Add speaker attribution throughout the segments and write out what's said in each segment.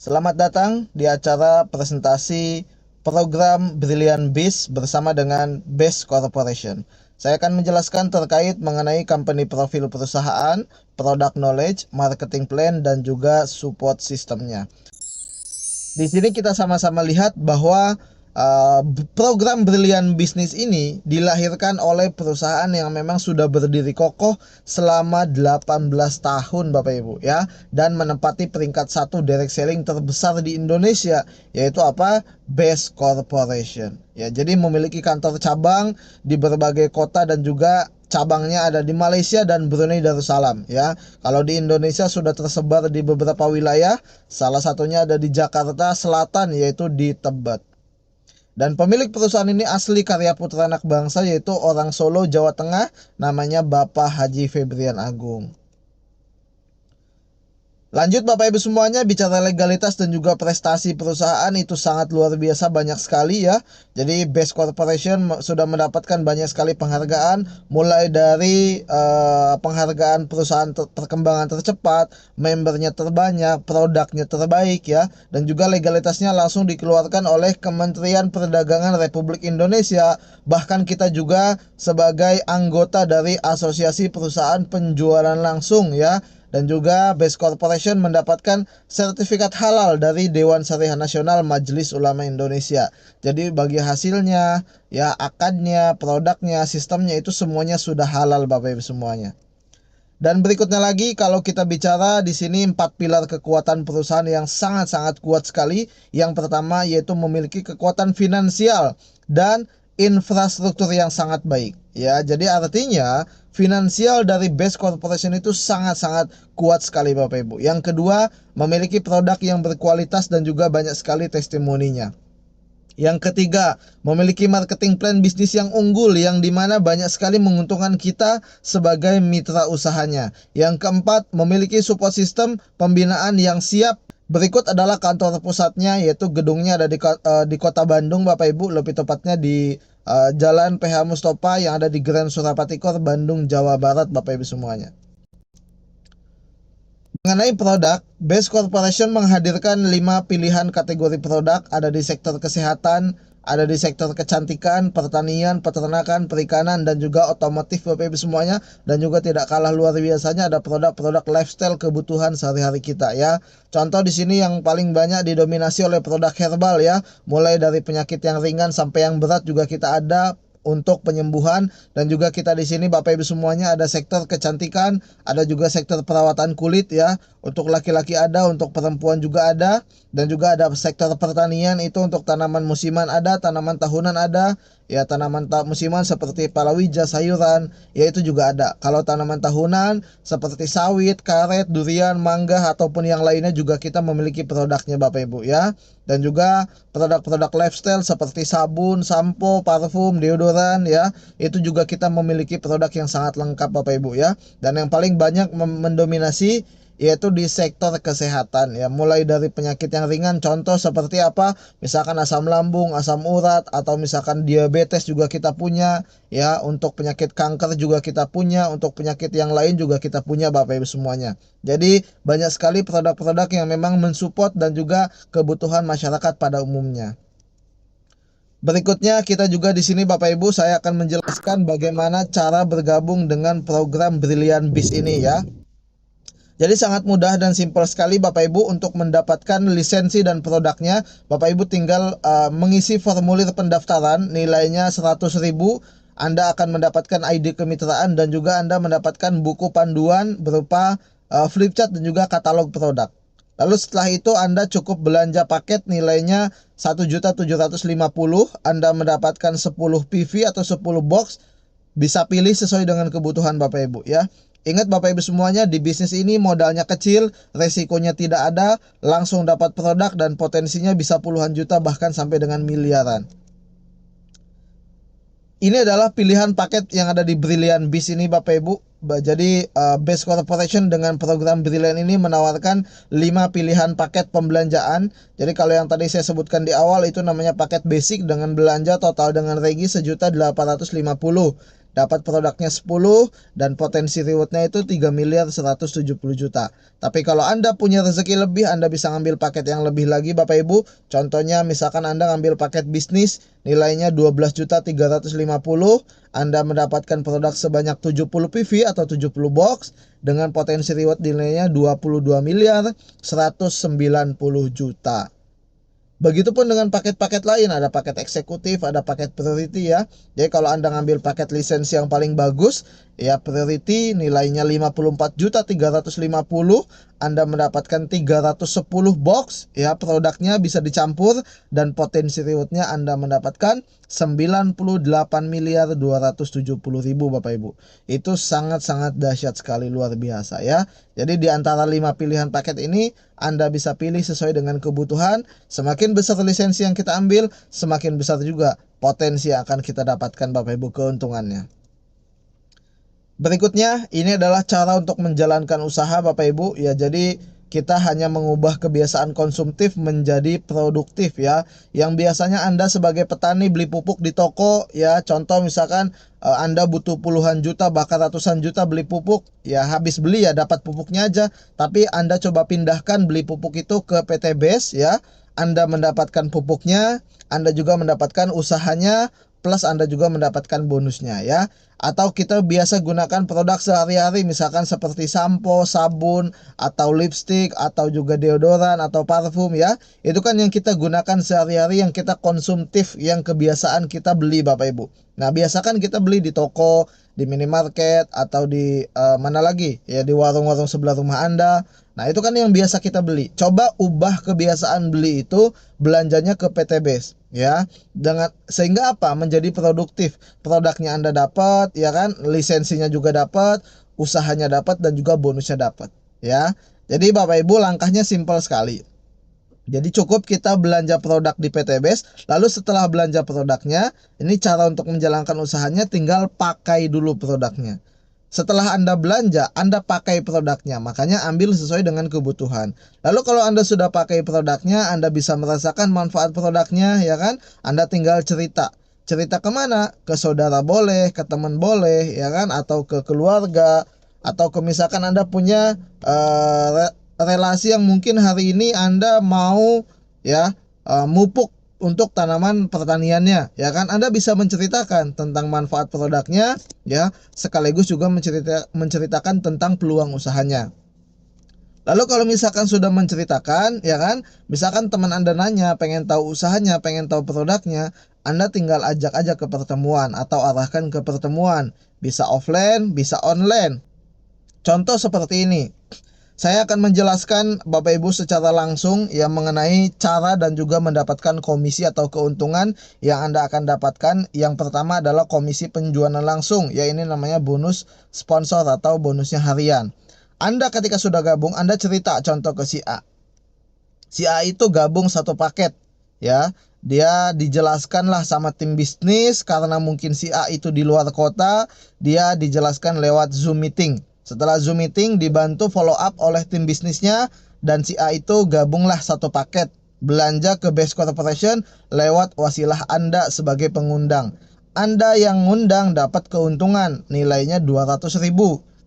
Speaker 1: Selamat datang di acara presentasi program Brilliant Biz bersama dengan Base Corporation. Saya akan menjelaskan terkait mengenai company profil perusahaan, product knowledge, marketing plan, dan juga support sistemnya. Di sini kita sama-sama lihat bahwa program Brilliant Business ini dilahirkan oleh perusahaan yang memang sudah berdiri kokoh selama 18 tahun Bapak Ibu ya, dan menempati peringkat 1 direct selling terbesar di Indonesia, yaitu apa? Base Corporation. Ya, jadi memiliki kantor cabang di berbagai kota dan juga cabangnya ada di Malaysia dan Brunei Darussalam ya. Kalau di Indonesia sudah tersebar di beberapa wilayah, salah satunya ada di Jakarta Selatan yaitu di Tebet. Dan pemilik perusahaan ini asli karya putra anak bangsa, yaitu orang Solo, Jawa Tengah, namanya Bapak Haji Febrian Agung. Lanjut Bapak Ibu semuanya, bicara legalitas dan juga prestasi perusahaan itu sangat luar biasa, banyak sekali ya. Jadi Base Corporation sudah mendapatkan banyak sekali penghargaan, mulai dari penghargaan perusahaan perkembangan tercepat, membernya terbanyak, produknya terbaik ya, dan juga legalitasnya langsung dikeluarkan oleh Kementerian Perdagangan Republik Indonesia. Bahkan kita juga sebagai anggota dari Asosiasi Perusahaan Penjualan Langsung ya. Dan juga Base Corporation mendapatkan sertifikat halal dari Dewan Syariah Nasional Majelis Ulama Indonesia. Jadi bagi hasilnya, ya akadnya, produknya, sistemnya itu semuanya sudah halal Bapak Ibu semuanya. Dan berikutnya lagi, kalau kita bicara di sini 4 pilar kekuatan perusahaan yang sangat-sangat kuat sekali. Yang pertama yaitu memiliki kekuatan finansial dan infrastruktur yang sangat baik. Ya, jadi artinya finansial dari Base Corporation itu sangat-sangat kuat sekali Bapak Ibu. Yang kedua, memiliki produk yang berkualitas dan juga banyak sekali testimoninya. Yang ketiga, memiliki marketing plan bisnis yang unggul yang dimana banyak sekali menguntungkan kita sebagai mitra usahanya. Yang keempat, memiliki support system pembinaan yang siap. Berikut adalah kantor pusatnya, yaitu gedungnya ada di Kota Bandung Bapak Ibu, lebih tepatnya di Jalan PH Mustopa yang ada di Grand Surapatikor, Bandung, Jawa Barat Bapak Ibu semuanya. Mengenai produk, Base Corporation menghadirkan 5 pilihan kategori produk, ada di sektor kesehatan, ada di sektor kecantikan, pertanian, peternakan, perikanan, dan juga otomotif Bapak Ibu semuanya. Dan juga tidak kalah luar biasanya ada produk-produk lifestyle kebutuhan sehari-hari kita ya. Contoh di sini yang paling banyak didominasi oleh produk herbal ya, mulai dari penyakit yang ringan sampai yang berat juga kita ada untuk penyembuhan. Dan juga kita di sini Bapak Ibu semuanya ada sektor kecantikan, ada juga sektor perawatan kulit ya. Untuk laki-laki ada, untuk perempuan juga ada, dan juga ada sektor pertanian itu untuk tanaman musiman ada, tanaman tahunan ada. Ya, tanaman musiman seperti palawija, sayuran, ya itu juga ada. Kalau tanaman tahunan seperti sawit, karet, durian, mangga ataupun yang lainnya juga kita memiliki produknya Bapak Ibu ya. Dan juga produk-produk lifestyle seperti sabun, sampo, parfum, deodoran ya. Itu juga kita memiliki produk yang sangat lengkap Bapak Ibu ya. Dan yang paling banyak mendominasi yaitu di sektor kesehatan ya, mulai dari penyakit yang ringan, contoh seperti apa, misalkan asam lambung, asam urat, atau misalkan diabetes juga kita punya ya. Untuk penyakit kanker juga kita punya, untuk penyakit yang lain juga kita punya Bapak Ibu semuanya. Jadi banyak sekali produk-produk yang memang mensupport dan juga kebutuhan masyarakat pada umumnya. Berikutnya kita juga di sini Bapak Ibu, saya akan menjelaskan bagaimana cara bergabung dengan program Brilliant Biz ini ya. Jadi sangat mudah dan simpel sekali Bapak Ibu untuk mendapatkan lisensi dan produknya. Bapak Ibu tinggal mengisi formulir pendaftaran, nilainya 100.000. Anda akan mendapatkan ID kemitraan dan juga Anda mendapatkan buku panduan berupa flipchart dan juga katalog produk. Lalu setelah itu Anda cukup belanja paket nilainya 1.750.000. Anda mendapatkan 10 PV atau 10 box. Bisa pilih sesuai dengan kebutuhan Bapak Ibu ya. Ingat Bapak Ibu semuanya, di bisnis ini modalnya kecil, resikonya tidak ada, langsung dapat produk dan potensinya bisa puluhan juta bahkan sampai dengan miliaran. Ini adalah pilihan paket yang ada di Brilliant Biz ini Bapak Ibu. Jadi Base Corporation dengan program Brilliant ini menawarkan 5 pilihan paket pembelanjaan. Jadi kalau yang tadi saya sebutkan di awal itu namanya paket basic dengan belanja total dengan regi 1.850.000. dapat produknya 10 dan potensi rewardnya itu 3.170.000.000. Tapi kalau Anda punya rezeki lebih, Anda bisa ngambil paket yang lebih lagi Bapak Ibu. Contohnya misalkan Anda ngambil paket bisnis nilainya 12.350.000, Anda mendapatkan produk sebanyak 70 PV atau 70 box dengan potensi reward nilainya 22.190.000.000. Begitupun dengan paket-paket lain, ada paket eksekutif, ada paket priority ya. Jadi kalau Anda ngambil paket lisensi yang paling bagus, ya priority nilainya 54.350, Anda mendapatkan 310 box, ya produknya bisa dicampur dan potensi rewardnya Anda mendapatkan 98.270.000 Bapak Ibu. Itu sangat-sangat dahsyat sekali, luar biasa ya. Jadi di antara 5 pilihan paket ini Anda bisa pilih sesuai dengan kebutuhan. Semakin besar lisensi yang kita ambil, semakin besar juga potensi yang akan kita dapatkan Bapak Ibu keuntungannya. Berikutnya, ini adalah cara untuk menjalankan usaha Bapak Ibu. Ya, jadi kita hanya mengubah kebiasaan konsumtif menjadi produktif ya. Yang biasanya Anda sebagai petani beli pupuk di toko ya. Contoh misalkan Anda butuh puluhan juta bahkan ratusan juta beli pupuk. Ya habis beli ya dapat pupuknya aja. Tapi Anda coba pindahkan beli pupuk itu ke PT BES ya. Anda mendapatkan pupuknya, Anda juga mendapatkan usahanya, plus Anda juga mendapatkan bonusnya ya. Atau kita biasa gunakan produk sehari-hari misalkan seperti sampo, sabun, atau lipstick, atau juga deodoran, atau parfum ya. Itu kan yang kita gunakan sehari-hari, yang kita konsumtif, yang kebiasaan kita beli Bapak Ibu. Nah biasakan kita beli di toko, di minimarket, atau di mana lagi ya, di warung-warung sebelah rumah Anda. Nah itu kan yang biasa kita beli. Coba ubah kebiasaan beli itu belanjanya ke PT BES ya, dengan sehingga apa, menjadi produktif. Produknya Anda dapat ya kan, lisensinya juga dapat, usahanya dapat, dan juga bonusnya dapat ya. Jadi Bapak Ibu langkahnya simpel sekali. Jadi cukup kita belanja produk di PT BES, lalu setelah belanja produknya, ini cara untuk menjalankan usahanya, tinggal pakai dulu produknya. Setelah Anda belanja, Anda pakai produknya, makanya ambil sesuai dengan kebutuhan. Lalu kalau Anda sudah pakai produknya, Anda bisa merasakan manfaat produknya, ya kan? Anda tinggal cerita. Cerita kemana? Ke saudara boleh, ke teman boleh, ya kan? Atau ke keluarga, atau ke misalkan Anda punya relasi yang mungkin hari ini Anda mau ya mupuk untuk tanaman pertaniannya ya kan, Anda bisa menceritakan tentang manfaat produknya ya, sekaligus juga menceritakan tentang peluang usahanya. Lalu kalau misalkan sudah menceritakan ya kan, misalkan teman Anda nanya pengen tahu usahanya, pengen tahu produknya, Anda tinggal ajak aja ke pertemuan atau arahkan ke pertemuan, bisa offline, bisa online. Contoh seperti ini, saya akan menjelaskan Bapak Ibu secara langsung yang mengenai cara dan juga mendapatkan komisi atau keuntungan yang Anda akan dapatkan. Yang pertama adalah komisi penjualan langsung, ya ini namanya bonus sponsor atau bonusnya harian. Anda ketika sudah gabung, Anda cerita contoh ke si A. Si A itu gabung satu paket ya. Dia dijelaskan lah sama tim bisnis, karena mungkin si A itu di luar kota, dia dijelaskan lewat Zoom meeting. Setelah Zoom meeting dibantu follow up oleh tim bisnisnya, dan si A itu gabunglah satu paket belanja ke BES Corporation lewat wasilah Anda sebagai pengundang. Anda yang ngundang dapat keuntungan nilainya 200.000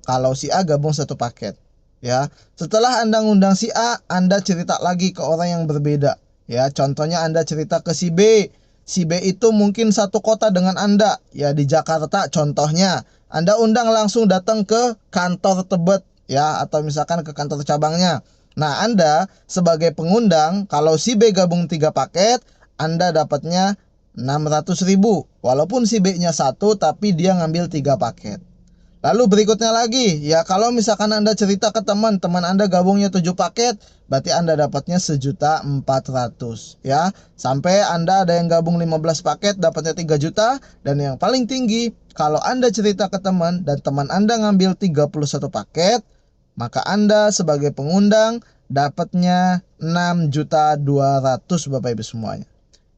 Speaker 1: kalau si A gabung satu paket ya. Setelah Anda ngundang si A, Anda cerita lagi ke orang yang berbeda ya. Contohnya Anda cerita ke si B. Si B itu mungkin satu kota dengan Anda ya, di Jakarta contohnya. Anda undang langsung datang ke kantor Tebet ya, atau misalkan ke kantor cabangnya. Nah Anda sebagai pengundang, kalau si B gabung 3 paket, Anda dapatnya 600.000. Walaupun si B nya satu tapi dia ngambil 3 paket. Lalu berikutnya lagi ya, kalau misalkan Anda cerita ke teman Anda gabungnya 7 paket, berarti Anda dapatnya 1.400.000 ya. Sampai Anda ada yang gabung 15 paket dapatnya 3 juta. Dan yang paling tinggi, kalau Anda cerita ke teman dan teman Anda ngambil 31 paket, maka Anda sebagai pengundang dapatnya 6.200.000 Bapak Ibu semuanya.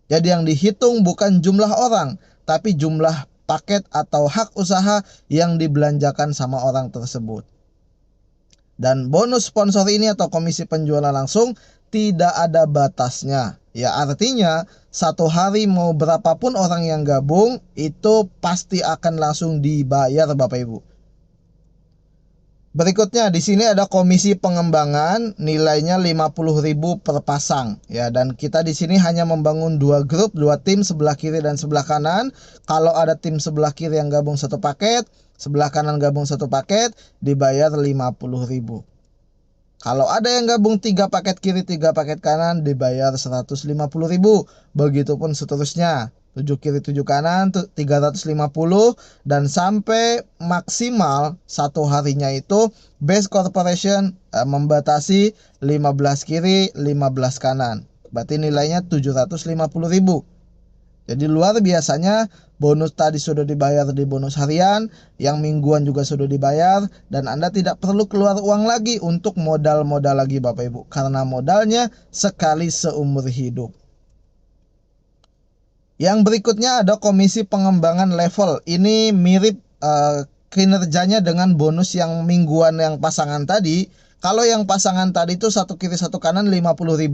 Speaker 1: Jadi yang dihitung bukan jumlah orang, tapi jumlah paket atau hak usaha yang dibelanjakan sama orang tersebut. Dan bonus sponsor ini atau komisi penjualan langsung tidak ada batasnya. Ya artinya satu hari mau berapapun orang yang gabung itu pasti akan langsung dibayar Bapak Ibu. Berikutnya di sini ada komisi pengembangan, nilainya 50.000 per pasang ya, dan kita di sini hanya membangun dua grup, dua tim sebelah kiri dan sebelah kanan. Kalau ada tim sebelah kiri yang gabung satu paket, sebelah kanan gabung satu paket, dibayar 50.000. Kalau ada yang gabung 3 paket kiri 3 paket kanan, dibayar 150.000. Begitupun seterusnya, 7 kiri 7 kanan 350, dan sampai maksimal satu harinya itu Best Corporation membatasi 15 kiri 15 kanan, berarti nilainya 750.000. Jadi luar biasanya, bonus tadi sudah dibayar di bonus harian, yang mingguan juga sudah dibayar, dan Anda tidak perlu keluar uang lagi untuk modal-modal lagi Bapak Ibu, karena modalnya sekali seumur hidup. Yang berikutnya ada komisi pengembangan level. Ini mirip kinerjanya dengan bonus yang mingguan yang pasangan tadi. Kalau yang pasangan tadi itu satu kiri satu kanan 50.000,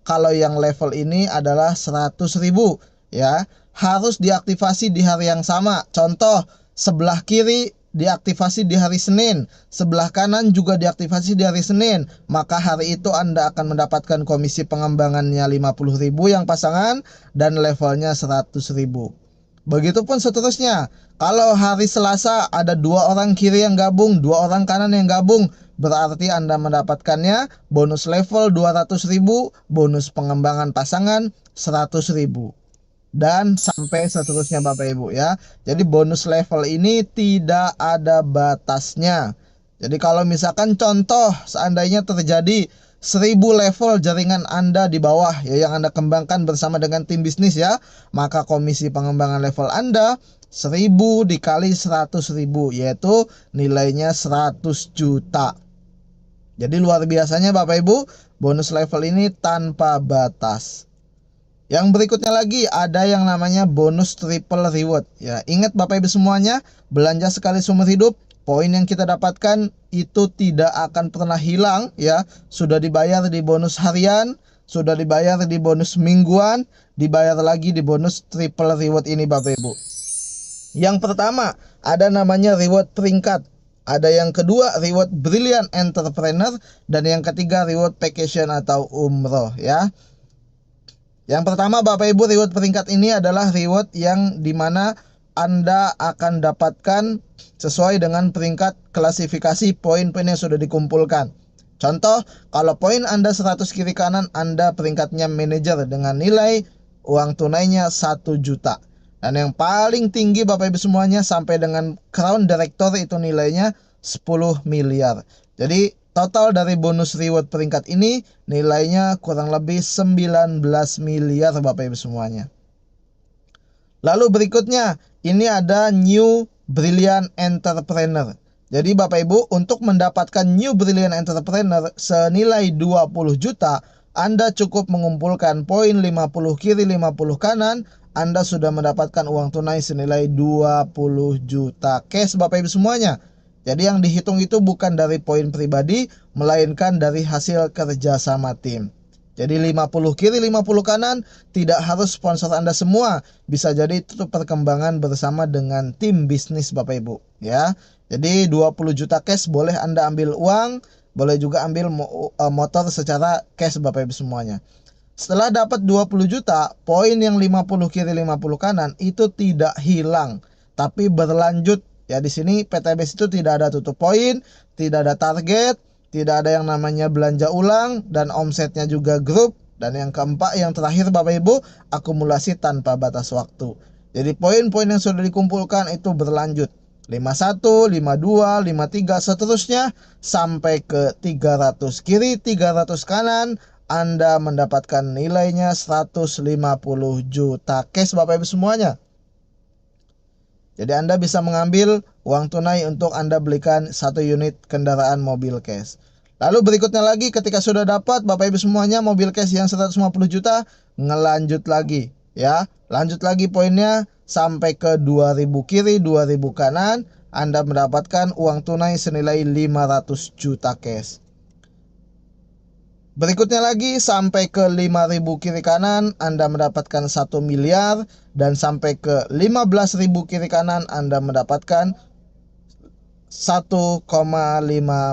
Speaker 1: kalau yang level ini adalah 100.000. Ya, harus diaktifasi di hari yang sama. Contoh, sebelah kiri diaktifasi di hari Senin, sebelah kanan juga diaktifasi di hari Senin, maka hari itu Anda akan mendapatkan komisi pengembangannya 50.000 yang pasangan dan levelnya 100.000. Begitupun seterusnya. Kalau hari Selasa ada 2 orang kiri yang gabung, 2 orang kanan yang gabung, berarti Anda mendapatkannya bonus level 200.000, bonus pengembangan pasangan 100.000. Dan sampai seterusnya Bapak Ibu ya. Jadi bonus level ini tidak ada batasnya. Jadi kalau misalkan contoh seandainya terjadi 1000 level jaringan Anda di bawah ya, yang Anda kembangkan bersama dengan tim bisnis ya, maka komisi pengembangan level Anda 1000 dikali 100.000, yaitu nilainya 100 juta. Jadi luar biasanya Bapak Ibu, bonus level ini tanpa batas. Yang berikutnya lagi ada yang namanya bonus triple reward ya. Ingat Bapak Ibu semuanya, belanja sekali seumur hidup, poin yang kita dapatkan itu tidak akan pernah hilang ya. Sudah dibayar di bonus harian, sudah dibayar di bonus mingguan, dibayar lagi di bonus triple reward ini Bapak Ibu. Yang pertama ada namanya reward peringkat, ada yang kedua reward brilliant entrepreneur, dan yang ketiga reward vacation atau umroh ya. Yang pertama Bapak Ibu, reward peringkat ini adalah reward yang dimana Anda akan dapatkan sesuai dengan peringkat klasifikasi poin-poin yang sudah dikumpulkan. Contoh, kalau poin Anda 100 kiri kanan, Anda peringkatnya manajer dengan nilai uang tunainya 1 juta. Dan yang paling tinggi Bapak Ibu semuanya sampai dengan crown director itu nilainya 10 miliar. Jadi total dari bonus reward peringkat ini nilainya kurang lebih 19 miliar Bapak Ibu semuanya. Lalu berikutnya, ini ada New Brilliant Entrepreneur. Jadi Bapak Ibu, untuk mendapatkan New Brilliant Entrepreneur senilai 20 juta, Anda cukup mengumpulkan poin 50 kiri 50 kanan, Anda sudah mendapatkan uang tunai senilai 20 juta cash Bapak Ibu semuanya. Jadi yang dihitung itu bukan dari poin pribadi, melainkan dari hasil kerja sama tim. Jadi 50 kiri 50 kanan tidak harus sponsor Anda semua. Bisa jadi itu perkembangan bersama dengan tim bisnis Bapak Ibu ya. Jadi 20 juta cash boleh Anda ambil uang, boleh juga ambil motor secara cash Bapak Ibu semuanya. Setelah dapat 20 juta, poin yang 50 kiri 50 kanan itu tidak hilang, tapi berlanjut. Ya di sini PTBS itu tidak ada tutup poin, tidak ada target, tidak ada yang namanya belanja ulang, dan omsetnya juga grup. Dan yang keempat, yang terakhir Bapak Ibu, akumulasi tanpa batas waktu. Jadi poin-poin yang sudah dikumpulkan itu berlanjut 51, 52, 53 seterusnya sampai ke 300 kiri 300 kanan. Anda mendapatkan nilainya 150 juta cash Bapak Ibu semuanya. Jadi Anda bisa mengambil uang tunai untuk Anda belikan 1 unit kendaraan mobil cash. Lalu berikutnya lagi, ketika sudah dapat Bapak Ibu semuanya mobil cash yang 150 juta, ngelanjut lagi ya. Lanjut lagi poinnya sampai ke 2000 kiri 2000 kanan, Anda mendapatkan uang tunai senilai 500 juta cash. Berikutnya lagi sampai ke 5.000 kiri kanan Anda mendapatkan 1 miliar, dan sampai ke 15.000 kiri kanan Anda mendapatkan 1,5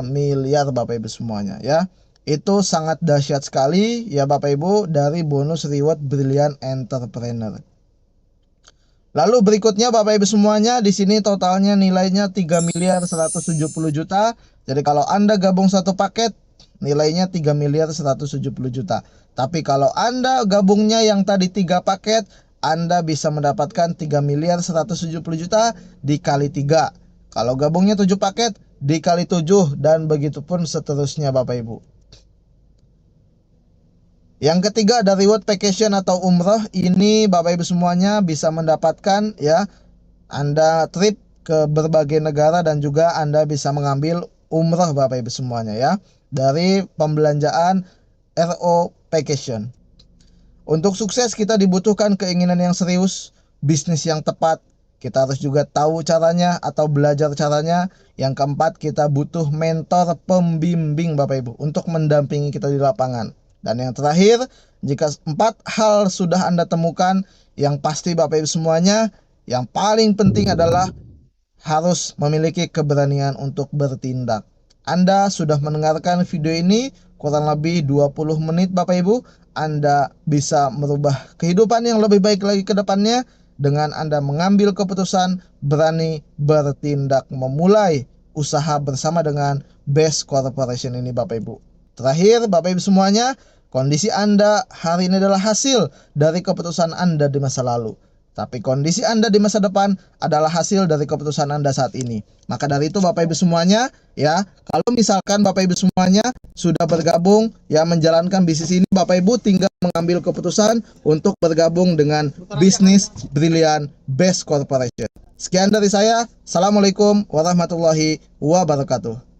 Speaker 1: miliar Bapak Ibu semuanya ya. Itu sangat dahsyat sekali ya Bapak Ibu dari bonus reward Brilliant Entrepreneur. Lalu berikutnya Bapak Ibu semuanya, di sini totalnya nilainya 3 miliar 170 juta. Jadi kalau Anda gabung satu paket nilainya 3 miliar 170 juta. Tapi kalau Anda gabungnya yang tadi 3 paket, Anda bisa mendapatkan 3 miliar 170 juta dikali 3. Kalau gabungnya 7 paket dikali 7, dan begitu pun seterusnya Bapak Ibu. Yang ketiga ada reward vacation atau umroh. Ini Bapak Ibu semuanya bisa mendapatkan ya, Anda trip ke berbagai negara dan juga Anda bisa mengambil umroh Bapak Ibu semuanya ya, dari pembelanjaan RO Vacation. Untuk sukses kita dibutuhkan keinginan yang serius, bisnis yang tepat, kita harus juga tahu caranya atau belajar caranya. Yang keempat, kita butuh mentor pembimbing Bapak Ibu untuk mendampingi kita di lapangan. Dan yang terakhir, jika 4 hal sudah Anda temukan, yang pasti Bapak Ibu semuanya, yang paling penting adalah harus memiliki keberanian untuk bertindak. Anda sudah mendengarkan video ini kurang lebih 20 menit Bapak Ibu. Anda bisa merubah kehidupan yang lebih baik lagi ke depannya dengan Anda mengambil keputusan, berani bertindak, memulai usaha bersama dengan Best Corporation ini Bapak Ibu. Terakhir Bapak Ibu semuanya, kondisi Anda hari ini adalah hasil dari keputusan Anda di masa lalu. Tapi kondisi Anda di masa depan adalah hasil dari keputusan Anda saat ini. Maka dari itu Bapak Ibu semuanya ya, kalau misalkan Bapak Ibu semuanya sudah bergabung ya menjalankan bisnis ini, Bapak Ibu tinggal mengambil keputusan untuk bergabung dengan bisnis Brilliant Best Corporation. Sekian dari saya. Assalamualaikum warahmatullahi wabarakatuh.